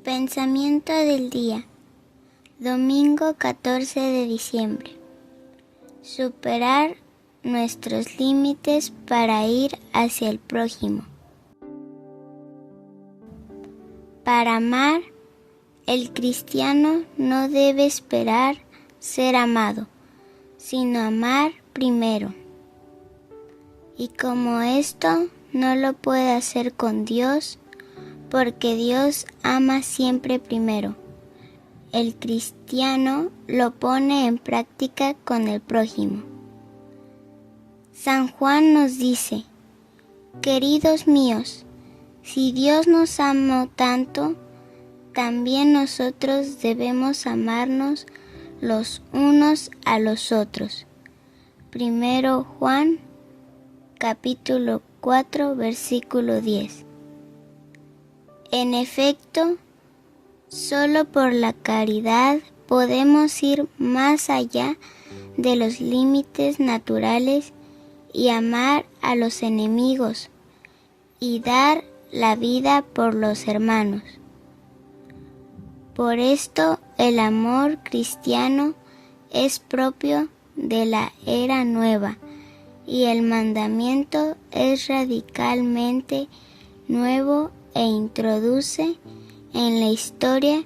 Pensamiento del día, domingo 14 de diciembre. Superar nuestros límites para ir hacia el prójimo. Para amar, el cristiano no debe esperar ser amado, sino amar primero. Y como esto no lo puede hacer con Dios, porque Dios ama siempre primero, el cristiano lo pone en práctica con el prójimo. San Juan nos dice: queridos míos, si Dios nos amó tanto, también nosotros debemos amarnos los unos a los otros. Primero Juan, capítulo 4, versículo 10. En efecto, solo por la caridad podemos ir más allá de los límites naturales y amar a los enemigos y dar la vida por los hermanos. Por esto el amor cristiano es propio de la era nueva y el mandamiento es radicalmente nuevo e introduce en la historia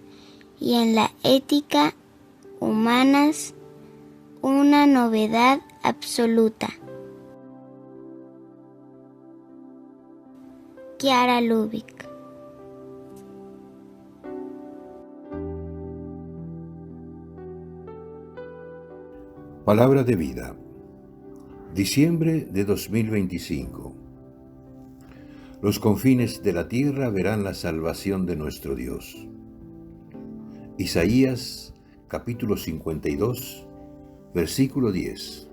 y en la ética humanas una novedad absoluta. Chiara Lubich. Palabra de vida. Diciembre de 2025. Los confines de la tierra verán la salvación de nuestro Dios. Isaías, capítulo 52, versículo 10.